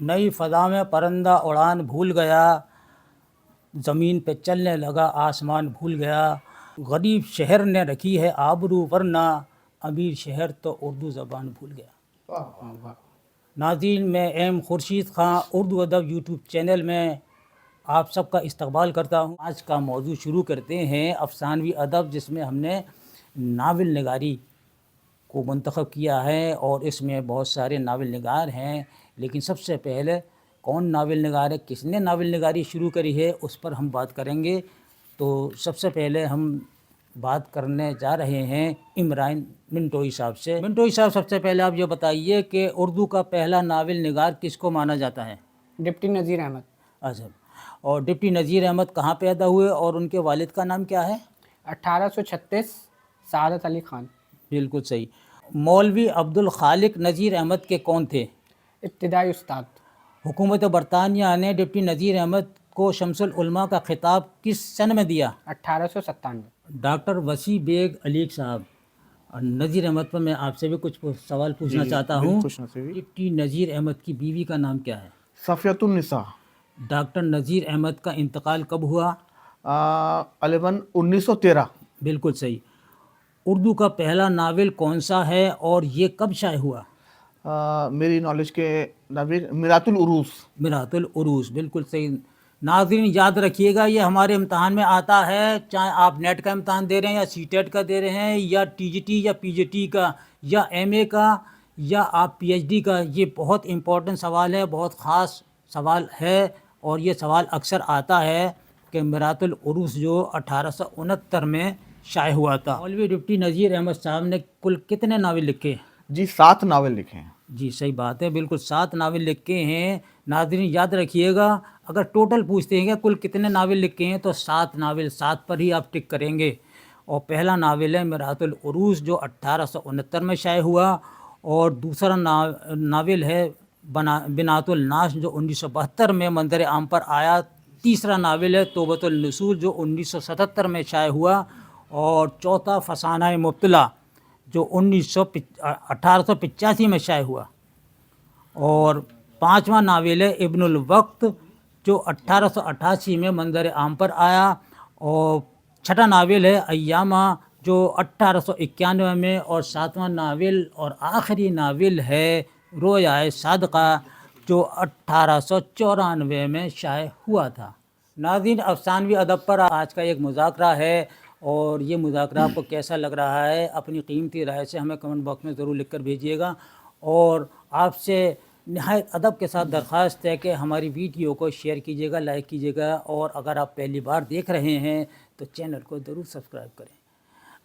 नई फ़ज़ा में परंदा उड़ान भूल गया, ज़मीन पे चलने लगा आसमान भूल गया, गरीब शहर ने रखी है आबरू वरना अमीर शहर तो उर्दू ज़बान भूल गया। वाह वाह वाह। नाज़रीन, मैं एम खुर्शीद ख़ां उर्दू अदब यूट्यूब चैनल में आप सबका इस्तकबाल करता हूँ। आज का मौजू शुरू करते हैं अफ़सानवी अदब, जिसमें हमने नावल निगारी को मंतखब किया है और इसमें बहुत सारे नावल निगार हैं। लेकिन सबसे पहले कौन नावल निगार है, किसने नावल निगारी शुरू करी है, उस पर हम बात करेंगे। तो सबसे पहले हम बात करने जा रहे हैं इमरान मिंटोई साहब से। मिंटोई साहब, सबसे पहले आप ये बताइए कि उर्दू का पहला नावल निगार किसको माना जाता है? डिप्टी नज़ीर अहमद। अच्छा, और डिप्टी नज़ीर अहमद कहाँ पैदा हुए और उनके वालिद का नाम क्या है? 1836 सादत अली ख़ान। बिल्कुल सही। मौलवी अब्दुल खालिक नज़ीर अहमद के कौन थे? इब्तिदाई उस्ताद। हुकूमत बरतानिया ने डिप्टी नज़ीर अहमद को शमसुल उलमा का खिताब किस सन में दिया? 1897। डॉक्टर वसी बेग अलीक साहब, और नज़ीर अहमद पर मैं आपसे भी कुछ सवाल पूछना चाहता हूँ। डिप्टी नज़ीर अहमद की बीवी का नाम क्या है? सफ़ियतुन्निसा। डॉक्टर नज़ीर अहमद का इंतकाल कब हुआ? 1913। बिल्कुल सही। उर्दू का पहला नावल कौन सा है और ये कब शाये हुआ? मेरी नॉलेज के नाविल मिरातुल उरूस। मिरातुल उरूस, बिल्कुल सही। नाज़रीन, याद रखिएगा, ये हमारे इम्तहान में आता है, चाहे आप नेट का इम्तहान दे रहे हैं या सीटेट का दे रहे हैं या टीजीटी या पीजीटी का या एमए का या आप पीएचडी का। ये बहुत इम्पोर्टेंट सवाल है, बहुत ख़ास सवाल है, और ये सवाल अक्सर आता है कि मिरातुल उरूस जो 1869 में शाये हुआ था। मौलवी डिप्टी नज़ीर अहमद साहब ने कुल कितने नावल लिखे? जी 7 नावल लिखे हैं। जी सही बात है, बिल्कुल 7 नावल लिखे हैं। नाज़रीन, याद रखिएगा, अगर टोटल पूछते हैं कि कुल कितने नावल लिखे हैं तो 7 नावल, 7 पर ही आप टिक करेंगे। और पहला नावल है मिरातुल उरूस जो 1869 में शाये हुआ, और दूसरा नावल है बिनातुल नाश जो 1972 में मंजर आम पर आया। तीसरा नावल है तौबतुल नुसूल जो 1977 में शाये हुआ, और चौथा फसाना मुब्तला जो 1885 में शाये हुआ, और पाँचवा नावल है इब्नुल वक्त जो 1888 में मंजर आम पर आया, और छठा नावल है अय्यामा जो 1891 में, और सातवां नावल और आखिरी नावल है रोयाए सादका जो 1894 में शाये हुआ था। नाज़रीन, अफ़सानवी अदब पर आज का एक मुज़ाकरा है, और ये मुज़ाकरा आपको कैसा लग रहा है अपनी कीमती राय से हमें कमेंट बॉक्स में ज़रूर लिख कर भेजिएगा। और आपसे निहायत अदब के साथ दरख्वास्त है कि हमारी वीडियो को शेयर कीजिएगा, लाइक कीजिएगा, और अगर आप पहली बार देख रहे हैं तो चैनल को ज़रूर सब्सक्राइब करें।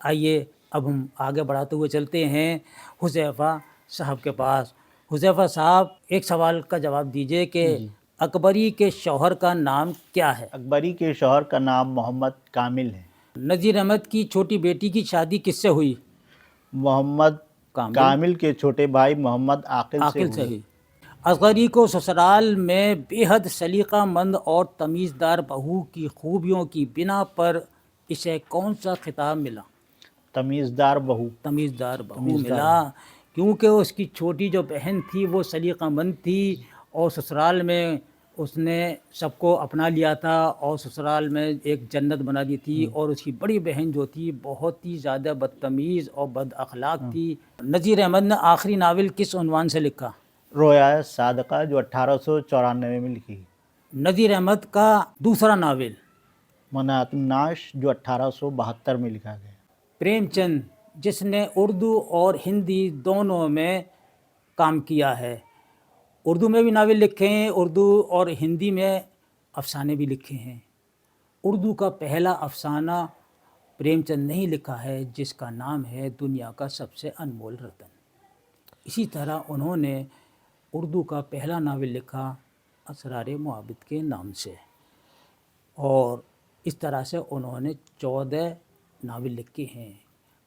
आइए अब हम आगे बढ़ाते हुए चलते हैं हुज़ैफ़ा साहब के पास। हुज़ैफ़ा साहब, एक सवाल का जवाब दीजिए कि अकबरी के शौहर का नाम क्या है? अकबरी के शौहर का नाम मोहम्मद कामिल है। नज़ीर अहमद की छोटी बेटी की शादी किससे हुई? मोहम्मद कामिल के छोटे भाई मोहम्मद आकिल से हुई। असगरी को ससुराल में बेहद सलीक़ामंद और तमीज़दार बहू की खूबियों की बिना पर इसे कौन सा खिताब मिला? तमीज़दार बहू मिला, क्योंकि उसकी छोटी जो बहन थी वो सलीक़ामंद थी और ससुराल में उसने सबको अपना लिया था और ससुराल में एक जन्नत बना दी थी। और उसकी बड़ी बहन जो थी बहुत ही ज़्यादा बदतमीज़ और बद अखलाक थी। नज़ीर अहमद ने आखिरी नावल किस उन्वान से लिखा? रोया सादका जो 1894 में लिखी। नज़ीर अहमद का दूसरा नावल मनातुन नाश जो 1872 में लिखा गया। प्रेमचंद, जिसने उर्दू और हिंदी दोनों में काम किया है, उर्दू में भी नावल लिखे हैं, उर्दू और हिंदी में अफसाने भी लिखे हैं। उर्दू का पहला अफसाना प्रेमचंद ने ही लिखा है, जिसका नाम है दुनिया का सबसे अनमोल रतन। इसी तरह उन्होंने उर्दू का पहला नावल लिखा असरारे मुआबिद के नाम से, और इस तरह से उन्होंने 14 नावल लिखे हैं।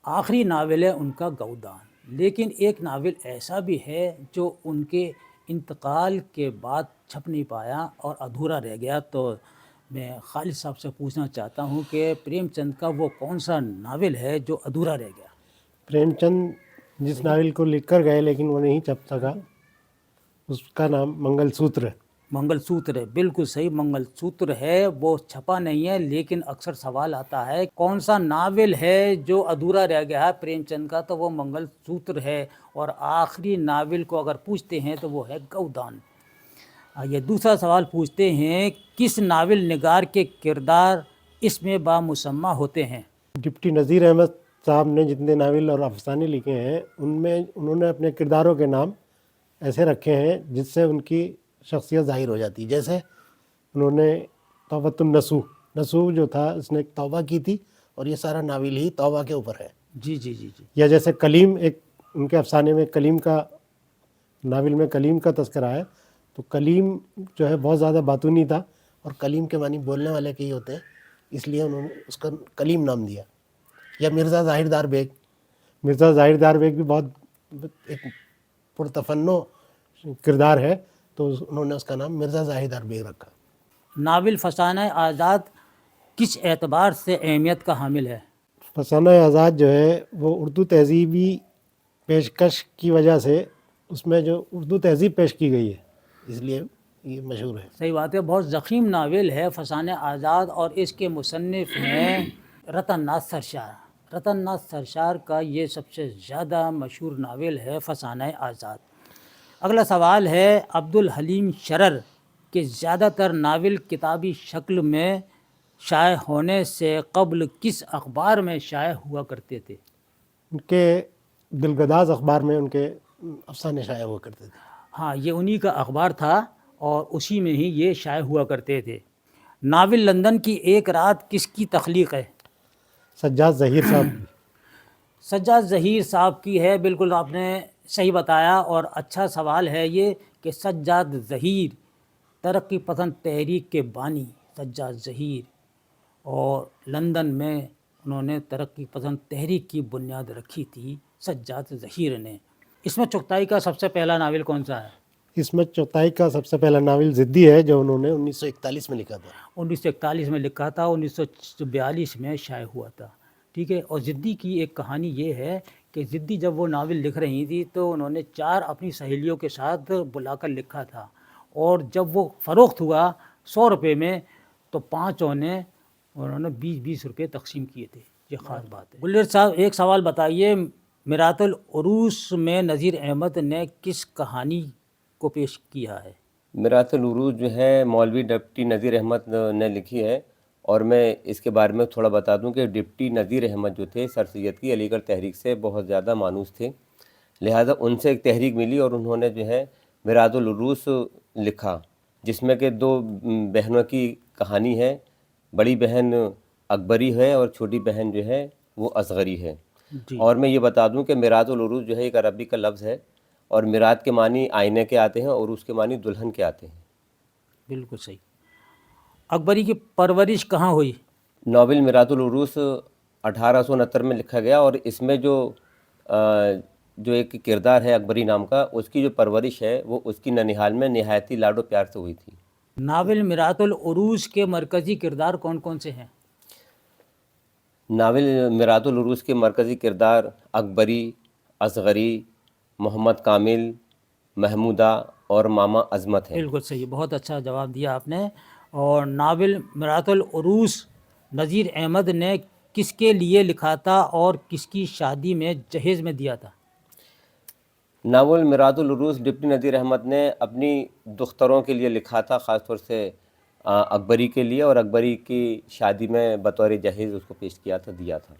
आखिरी नावल है उनका गौदान। लेकिन एक नावल ऐसा भी है जो उनके इंतकाल के बाद छप नहीं पाया और अधूरा रह गया। तो मैं खालिद साहब से पूछना चाहता हूँ कि प्रेमचंद का वो कौन सा नावल है जो अधूरा रह गया? प्रेमचंद जिस नावल को लिख कर गए लेकिन वो नहीं छप सका, उसका नाम मंगल सूत्र है। मंगल सूत्र है, बिल्कुल सही, मंगल सूत्र है। वो छपा नहीं है, लेकिन अक्सर सवाल आता है कौन सा नावल है जो अधूरा रह गया है प्रेमचंद का, तो वो मंगल सूत्र है। और आखिरी नावल को अगर पूछते हैं तो वो है गौदान। ये दूसरा सवाल पूछते हैं, किस नावल निगार के किरदार इसमें बामुसम्मा होते हैं? डिप्टी नज़ीर अहमद साहब ने जितने नावल और अफसाने लिखे हैं उनमें उन्होंने अपने किरदारों के नाम ऐसे रखे हैं जिससे उनकी शख्सियत ज़ाहिर हो जाती है। जैसे उन्होंने तौबतुन नसूह जो था उसने एक तौबा की थी और ये सारा नावल ही तौबा के ऊपर है। जी जी जी जी। या जैसे कलीम, एक उनके अफसाने में कलीम का, नावल में कलीम का तस्करा है, तो कलीम जो है बहुत ज़्यादा बातूनी था और कलीम के मानी बोलने वाले के ही होते हैं, इसलिए उन्होंने उसका कलीम नाम दिया। या मिर्ज़ा ज़ाहिरदार बेग भी बहुत एक पुरतफन्नो किरदार है, तो उन्होंने उसका नाम मिर्ज़ा ज़ाहिरदार बेग रखा। नावल फसाना आज़ाद किस एतबार से अहमियत का हामिल है? फसाना आज़ाद जो है वो उर्दू तहज़ीबी पेशकश की वजह से, उसमें जो उर्दू तहज़ीब पेश की गई है इसलिए ये मशहूर है। सही बात है, बहुत ज़ख़ीम नावल है फसाना आज़ाद, और इसके मुसन्निफ़ हैं रतन नाथ सरशार। रतन नाथ सरशार का ये सबसे ज़्यादा मशहूर नावल है फसाना आज़ाद। अगला सवाल है, अब्दुल हलीम शरर के ज़्यादातर नावल किताबी शक्ल में शाये होने से कबल किस अखबार में शाये हुआ करते थे? उनके दिलगदाज अखबार में उनके अफसाने शाये हुआ करते थे। हाँ, ये उन्हीं का अखबार था और उसी में ही ये शाये हुआ करते थे। नावल लंदन की एक रात किसकी तख्लीक है? सज्जाद ज़हीर साहब। सज्जाद ज़हीर साहब की है, बिल्कुल आपने सही बताया। और अच्छा सवाल है ये कि सज्जाद ज़हीर तरक्की पसंद तहरीक के बानी सज्जाद ज़हीर, और लंदन में उन्होंने तरक्की पसंद तहरीक की बुनियाद रखी थी सज्जाद ज़हीर ने। इसमें चुगताई का सबसे पहला नावल कौन सा है? इसमें चौथाई का सबसे पहला नावल ज़िद्दी है जो उन्होंने 1941 में लिखा था। 1941 में लिखा था, 1942 में शाये हुआ था। ठीक है। और ज़िद्दी की एक कहानी ये है कि ज़िद्दी जब वो नावल लिख रही थी तो उन्होंने 4 अपनी सहेलियों के साथ बुलाकर लिखा था, और जब वो फ़रोख्त हुआ 100 रुपये में, तो 5 ने उन्होंने 20-20 रुपये तकसीम किए थे। ये ख़ास बात है। गुलर साहब, एक सवाल बताइए, मिरातुल उरूस में नज़ीर अहमद ने किस कहानी को पेश किया है? मिरातुल उरूस जो है मौलवी डिप्टी नज़ीर अहमद ने लिखी है, और मैं इसके बारे में थोड़ा बता दूं कि डिप्टी नज़ीर अहमद जो थे सर सैयद की अलीगढ़ तहरीक से बहुत ज़्यादा मानूस थे, लिहाजा उनसे एक तहरीक मिली और उन्होंने जो है मिरातुल उरूस लिखा, जिसमें कि 2 बहनों की कहानी है। बड़ी बहन अकबरी है और छोटी बहन जो है वो असगरी है। और मैं ये बता दूं कि मिरातुल उरूस जो है एक अरबी का लफ्ज़ है, और मिरात के मानी आईने के आते हैं और उसके मानी दुल्हन के आते हैं। बिल्कुल सही। अकबरी की परवरिश कहाँ हुई? नावल मिरातुल उरूस 1869 में लिखा गया, और इसमें जो एक किरदार है अकबरी नाम का, उसकी जो परवरिश है वो उसकी ननिहाल में निहायती लाडो प्यार से हुई थी। नावल मिरातुल उरूस के मरकज़ी किरदार कौन कौन से हैं? नावल मिरातुल उरूस के मरकज़ी किरदार अकबरी, असगरी, मोहम्मद कामिल, महमूदा और मामा अज़मत हैं। बिल्कुल सही, बहुत अच्छा जवाब दिया आपने। और नावल मिरातुल उरूस नज़ीर अहमद ने किसके लिए लिखा था और किसकी शादी में जहेज़ में दिया था? नावल मिरातुल उरूस डिप्टी नज़ीर अहमद ने अपनी दुख्तरों के लिए लिखा था, ख़ास तौर से अकबरी के लिए, और अकबरी की शादी में बतौर जहेज़ उसको पेश किया था, दिया था।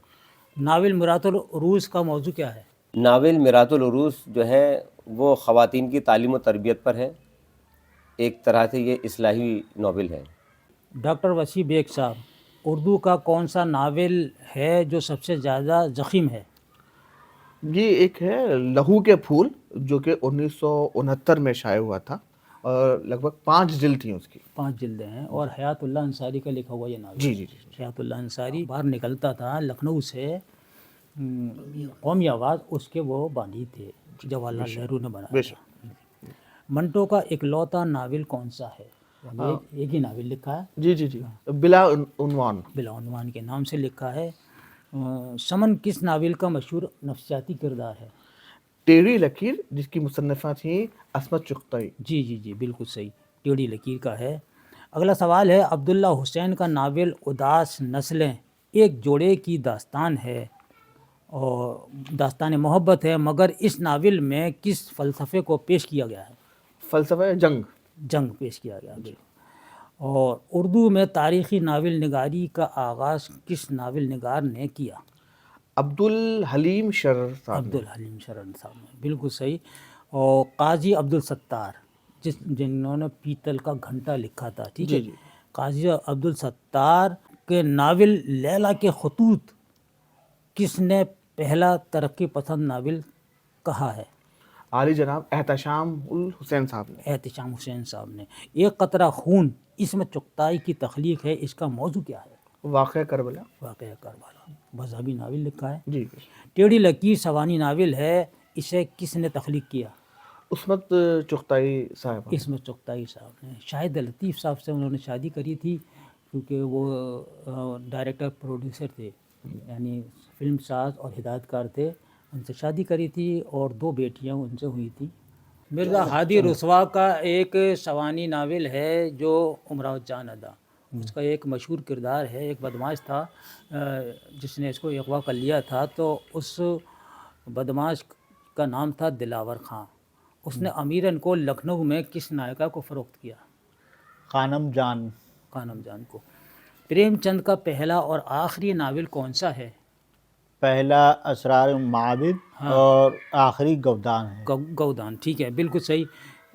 नावल मिरातुल उरूस का मौजू क्या है? नावल मिरातुल उरूस जो है वो ख़वातीन की तालीम व तरबियत पर है। एक तरह से ये इस्लाही नावल है। डॉक्टर वसी बेग साहब, उर्दू का कौन सा नावल है जो सबसे ज़्यादा ज़ख़ीम है? ये एक है लहू के फूल, जो कि 1969 में शाये हुआ था और लगभग 5 जिल्द थी उसकी। 5 जिल्दें हैं, और हयातुल्लाह अंसारी का लिखा हुआ ये नावल। जी जी जी। हयातुल्लाह अंसारी बाहर निकलता था लखनऊ से, कौमी आवाज़ उसके वो बानी थे, जवाहरलाल नेहरू ने बनाया था। मंटो का इकलौता नावल कौन सा है? एक ही नावल लिखा है। जी जी जी, बिला उन्वान। बिला उन्वान के नाम से लिखा है। समन किस नावल का मशहूर नफ्सियाती किरदार है? टेढ़ी लकीर, जिसकी मुसन्निफा थी असमत चुगताई। जी जी जी, बिल्कुल सही, टेढ़ी लकीर का है। अगला सवाल है, अब्दुल्ला हुसैन का नावल उदास नस्लें एक जोड़े की दास्तान है और दास्तान मोहब्बत है, मगर इस नावल में किस फ़लसफ़े को पेश किया गया है? फ़लसफ़ा जंग। जंग पेश किया गया, बिल्कुल। और उर्दू में तारीख़ी नावल निगारी का आगाज़ किस नावल निगार ने किया? अब्दुल हलीम शर्र साहब ने। अब्दुल हलीम शरण साहब ने, बिल्कुल सही। और काजी अब्दुल सत्तार, जिन्होंने पीतल का घंटा लिखा था, ठीक है, काजी अब्दुल सत्तार के नावल लैला के खतूत किसने पहला तरक्की पसंद नावल कहा है? आली जनाब एहतशाम उल हुसैन साहब ने। एहतशाम हुसैन साहब ने। एक कतरा खून इसमें चुगताई की तख्लीक है, इसका मौजू क्या है? वाक़या करबला। वाक़या करबला, मजहबी नावल लिखा है। जी। टेढ़ी लकीर सवानी नावल है, इसे किसने तख्लीक किया? उसमत चुगताई साहब। इसमें चुगताई साहब ने। शाहिद लतीफ़ साहब से उन्होंने शादी करी थी, क्योंकि वो डायरेक्टर प्रोड्यूसर थे, यानी फिल्म साज और हिदायतकार थे। उनसे शादी करी थी और 2 बेटियां उनसे हुई थी। मिर्ज़ा हादी रुसवा का एक सवानी नावल है जो उमराव जान अदा, उसका एक मशहूर किरदार है, एक बदमाश था जिसने इसको अगवा कर लिया था, तो उस बदमाश का नाम था दिलावर खां। उसने अमीरन को लखनऊ में किस नायिका को फ़रोख्त किया? कानम जान। कानम जान को। प्रेमचंद का पहला और आखिरी नावल कौन सा है? पहला असरार माबिद और आखिरी गवदान है। गौदान, ठीक है, बिल्कुल सही।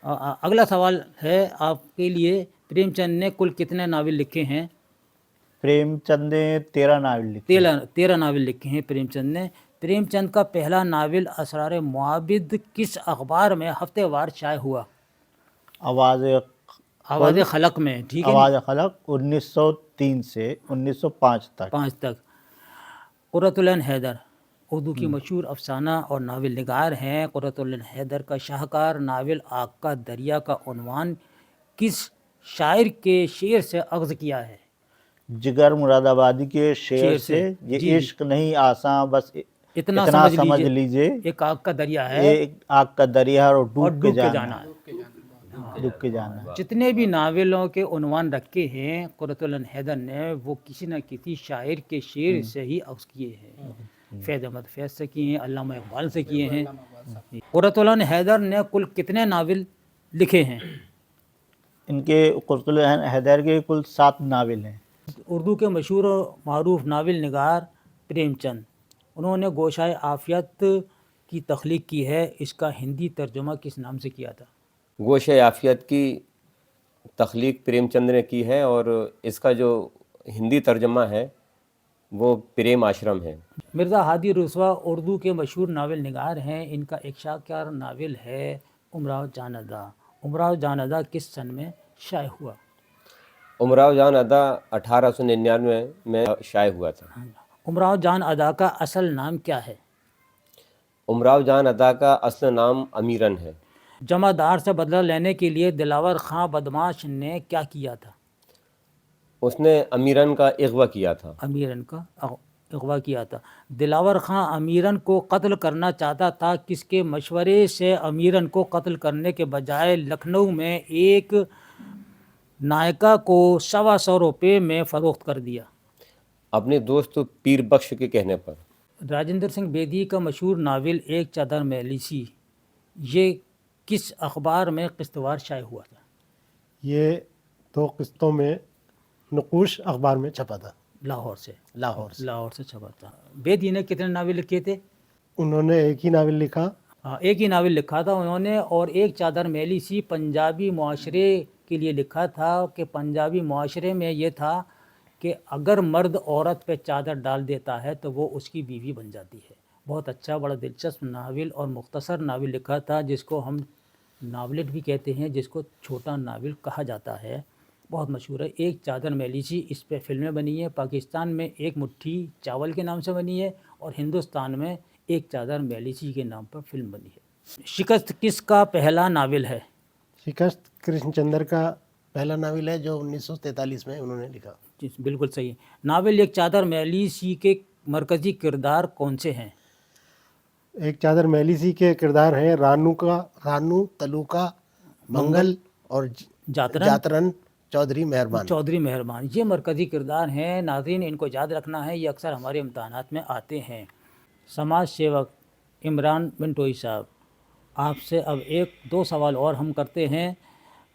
अगला सवाल है आपके लिए, प्रेमचंद ने कुल कितने नावल लिखे हैं? प्रेमचंद ने 13 नावल लिखे। 13 नावल लिखे हैं प्रेमचंद ने। प्रेमचंद का पहला नावल असरार मुआबिद किस अखबार में हफ्तेवार शाये हुआ? आवाज़ खलक में, ठीक है, आवाज़ खलक 1903 से 1905 तक। 5 तक। कुर्रतुल ऐन हैदर उर्दू की मशहूर अफसाना और नावल निगार हैं। कुर्रतुल ऐन हैदर का शाहकार नावल आग का दरिया का उन्वान किस शायर के शेर से अख्ज़ किया है? जिगर मुरादाबादी के शेर से, ये इश्क नहीं आसान बस इतना समझ लीजिए, एक आग का दरिया है, एक आग का दरिया और डूब के जाना है। डूब के जाना। जितने भी नावलों के उन्वान रखे हैं कुर्रतुल ऐन हैदर ने, वो किसी न किसी शायर के शेर से ही अख्ज़ किए हैं। फैज़ अहमद फैज़ से किए हैं, अल्लामा इक़बाल से किए हैं। कुर्रतुल ऐन हैदर ने कुल कितने नावल लिखे हैं? इनके कुर्रतुल ऐन हैदर के कुल 7 नावल हैं। उर्दू के मशहूर और मारूफ नावल निगार प्रेमचंद, उन्होंने गोशाए आफ़ियत की तख्लीक की है, इसका हिंदी तर्जुमा किस नाम से किया था? गोशे आफ़ियत की तख्लीक प्रेमचंद ने की है और इसका जो हिंदी तर्जमा है वो प्रेम आश्रम है। मिर्ज़ा हादी रुसवा उर्दू के मशहूर नावल निगार हैं, इनका एक शाहकार नावल है उमराव जान अदा। उमराव जान अदा किस सन में शाये हुआ? उमराव जान अदा 1899 में शाये हुआ था। उमराव जान अदा का असल नाम क्या है? उमराव जान अदा का असल नाम अमीरन है। जमादार से बदला लेने के लिए दिलावर खां बदमाश ने क्या किया था? उसने अमीरन का अगवा किया था। अमीरन का अगवा किया था। दिलावर खां अमीरन को कत्ल करना चाहता था, किसके मशवरे से अमीरन को कत्ल करने के बजाय लखनऊ में एक नायिका को 125 रुपये में फ़रोख्त कर दिया? अपने दोस्त पीर बख्श के कहने पर। राजेंद्र सिंह बेदी का मशहूर नावल एक चादर में लिसी, ये किस अखबार में किस्तवार शाये हुआ था? ये 2 किस्तों में नक़ूश अखबार में छपा था। लाहौर से छपा था। बेदी ने कितने नावल लिखे थे? उन्होंने एक ही नावल लिखा। हाँ, एक ही नावल लिखा था उन्होंने, और एक चादर मैली सी पंजाबी मुआशरे के लिए लिखा था कि पंजाबी मुआशरे में ये था कि अगर मर्द औरत पे चादर डाल देता है तो वो उसकी बीवी बन जाती है। बहुत अच्छा, बड़ा दिलचस्प नावल और मुख्तसर नावल लिखा था, जिसको हम नावलेट भी कहते हैं, जिसको छोटा नावल कहा जाता है। बहुत मशहूर है। एक चादर मैली सी, इस पे फिल्में बनी है। पाकिस्तान में एक मुट्ठी चावल के नाम से बनी है और हिंदुस्तान में एक चादर मैली सी के नाम पर फिल्म बनी है। शिकस्त किसका पहला नावल है? शिकस्त कृष्णचंद्र का पहला नावल है जो 1943 में उन्होंने लिखा। जी, बिल्कुल सही। नावल एक चादर मैली सी के मरकज़ी किरदार कौन से हैं? ایک چادر میلی سی کے کردار ہیں رانو تلوکا منگل اور جاترن چودھری مہربان. چودھری مہربان یہ مرکزی کردار ہیں. ناظرین ان کو یاد رکھنا ہے، یہ اکثر ہمارے امتحانات میں آتے ہیں. سماج سیوک عمران منٹوئی صاحب، آپ سے اب ایک دو سوال اور ہم کرتے ہیں.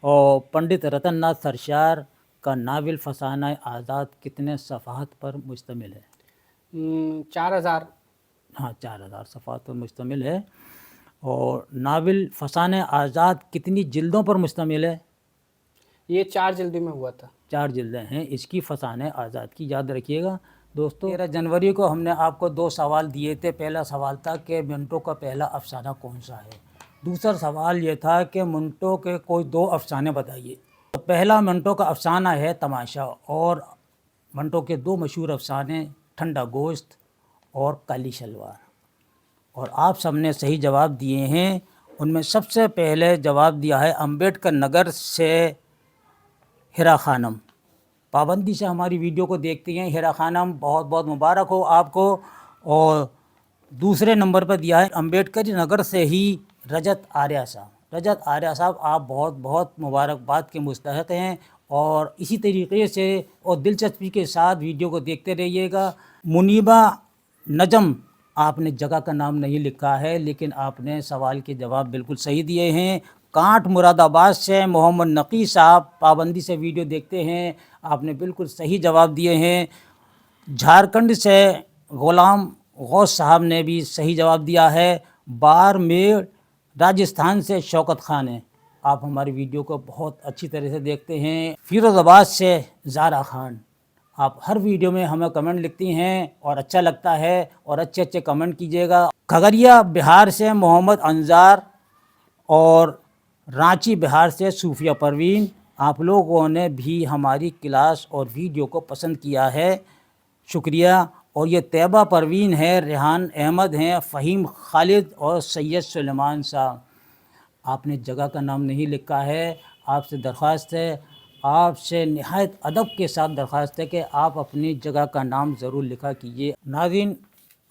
اور پنڈت رتن ناتھ سرشار کا ناول فسانہ آزاد کتنے صفحات پر مشتمل ہے؟ 4000. ہاں 4000 صفحات پر مشتمل ہے. اور ناول فسانہ آزاد کتنی جلدوں پر مشتمل ہے؟ یہ 4 جلدی میں ہوا تھا. 4 جلدیں ہیں اس کی فسانہ آزاد کی. یاد رکھیے گا دوستو. 13 جنوری کو ہم نے آپ کو 2 سوال دیے تھے. پہلا سوال تھا کہ منٹو کا پہلا افسانہ کون سا ہے. دوسرا سوال یہ تھا کہ منٹو کے کوئی 2 افسانے بتائیے. تو پہلا منٹو کا افسانہ ہے تماشا، اور منٹو کے 2 مشہور افسانے ٹھنڈا گوشت اور کالی شلوار. اور آپ سب نے صحیح جواب دیے ہیں. ان میں سب سے پہلے جواب دیا ہے امبیڈکر نگر سے ہیرا خانم. پابندی سے ہماری ویڈیو کو دیکھتی ہیں ہیرا خانم، بہت بہت مبارک ہو آپ کو. اور دوسرے نمبر پر دیا ہے امبیڈکر نگر سے ہی رجت آریہ صاحب. رجت آریہ صاحب آپ بہت بہت مبارکباد کے مستحق ہیں. اور اسی طریقے سے اور دلچسپی کے ساتھ ویڈیو کو دیکھتے رہیے گا. منیبہ نجم، آپ نے جگہ کا نام نہیں لکھا ہے لیکن آپ نے سوال کے جواب بالکل صحیح دیے ہیں. کانٹ مراد آباد سے محمد نقی صاحب پابندی سے ویڈیو دیکھتے ہیں، آپ نے بالکل صحیح جواب دیے ہیں. جھارکھنڈ سے غلام غوث صاحب نے بھی صحیح جواب دیا ہے. بارمیڑ راجستھان سے شوکت خان ہیں، آپ ہماری ویڈیو کو بہت اچھی طرح سے دیکھتے ہیں. فیروز آباد سے زارا خان، آپ ہر ویڈیو میں ہمیں کمنٹ لکھتی ہیں اور اچھا لگتا ہے اور اچھے اچھے کمنٹ کیجیے گا. کھگڑیا بہار سے محمد انصار اور رانچی بہار سے صوفیہ پروین، آپ لوگوں نے بھی ہماری کلاس اور ویڈیو کو پسند کیا ہے، شکریہ. اور یہ طیبہ پروین ہے، ریحان احمد ہیں، فہیم خالد اور سید سلیمان صاحب. آپ نے جگہ کا نام نہیں لکھا ہے. آپ سے درخواست ہے، آپ سے نہایت ادب کے ساتھ درخواست ہے کہ آپ اپنی جگہ کا نام ضرور لکھا کیجیے. ناظرین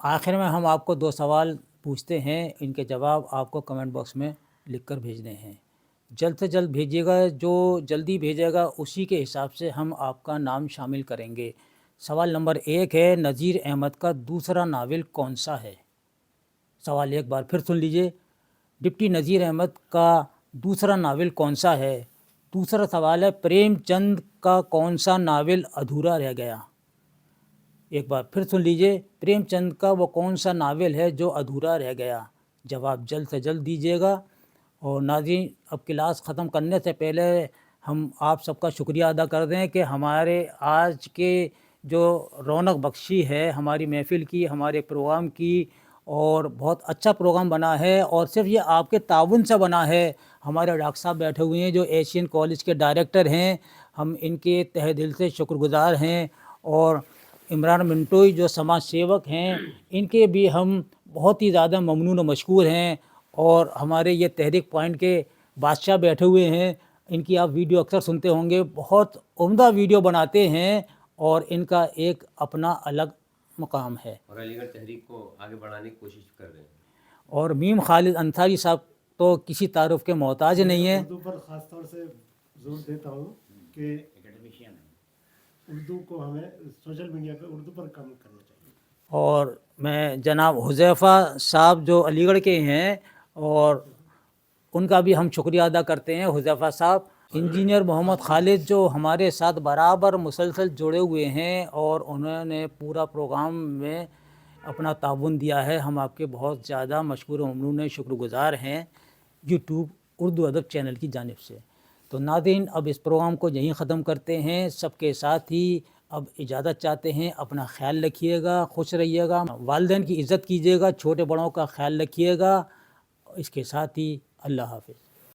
آخر میں ہم آپ کو 2 سوال پوچھتے ہیں، ان کے جواب آپ کو کمنٹ باکس میں لکھ کر بھیجنے ہیں. جلد سے جلد بھیجیے گا، جو جلدی بھیجے گا اسی کے حساب سے ہم آپ کا نام شامل کریں گے. سوال نمبر 1 ہے نذیر احمد کا دوسرا ناول کون سا ہے؟ سوال ایک بار پھر سن لیجئے، ڈپٹی نذیر احمد کا دوسرا ناول کون سا ہے؟ دوسرا سوال ہے پریم چند کا کون سا ناول ادھورا رہ گیا؟ ایک بار پھر سن لیجئے، پریم چند کا وہ کون سا ناول ہے جو ادھورا رہ گیا؟ جواب جلد سے جلد دیجیے گا. اور ناظرین اب کلاس ختم کرنے سے پہلے ہم آپ سب کا شکریہ ادا کر دیں کہ ہمارے آج کے جو رونق بخشی ہے ہماری محفل کی، ہمارے پروگرام کی، اور بہت اچھا پروگرام بنا ہے. اور صرف یہ آپ کے تعاون سے بنا ہے. ہمارے ڈاکٹر صاحب بیٹھے ہوئے ہیں جو ایشین کالج کے ڈائریکٹر ہیں، ہم ان کے تہہ دل سے شکر گزار ہیں. اور عمران منٹوئی جو سماج سیوک ہیں، ان کے بھی ہم بہت ہی زیادہ ممنون و مشکور ہیں. اور ہمارے یہ تحریک پوائنٹ کے بادشاہ بیٹھے ہوئے ہیں، ان کی آپ ویڈیو اکثر سنتے ہوں گے، بہت عمدہ ویڈیو بناتے ہیں اور ان کا ایک اپنا الگ مقام ہے. اور علی گڑھ تحریک کو آگے بڑھانے کی کوشش کر رہے ہیں. اور میم خالد انصاری صاحب تو کسی تعارف کے محتاج نہیں ہیں. اردو پر خاص طور سے زور دیتا ہوں کہ اردو کو ہمیں سوشل میڈیا پہ اردو پر کم کرنا چاہیے. اور میں جناب حذیفہ صاحب جو علی گڑھ کے ہیں، اور ان کا بھی ہم شکریہ ادا کرتے ہیں. حذیفہ صاحب، انجینئر محمد خالد جو ہمارے ساتھ برابر مسلسل جڑے ہوئے ہیں اور انہوں نے پورا پروگرام میں اپنا تعاون دیا ہے، ہم آپ کے بہت زیادہ مشکور و ممنون شکر گزار ہیں یوٹیوب اردو ادب چینل کی جانب سے. تو ناظرین اب اس پروگرام کو یہیں ختم کرتے ہیں. سب کے ساتھ ہی اب اجازت چاہتے ہیں. اپنا خیال رکھیے گا، خوش رہیے گا، والدین کی عزت کیجیے گا، چھوٹے بڑوں کا خیال رکھیے گا. اس کے ساتھ ہی اللہ حافظ.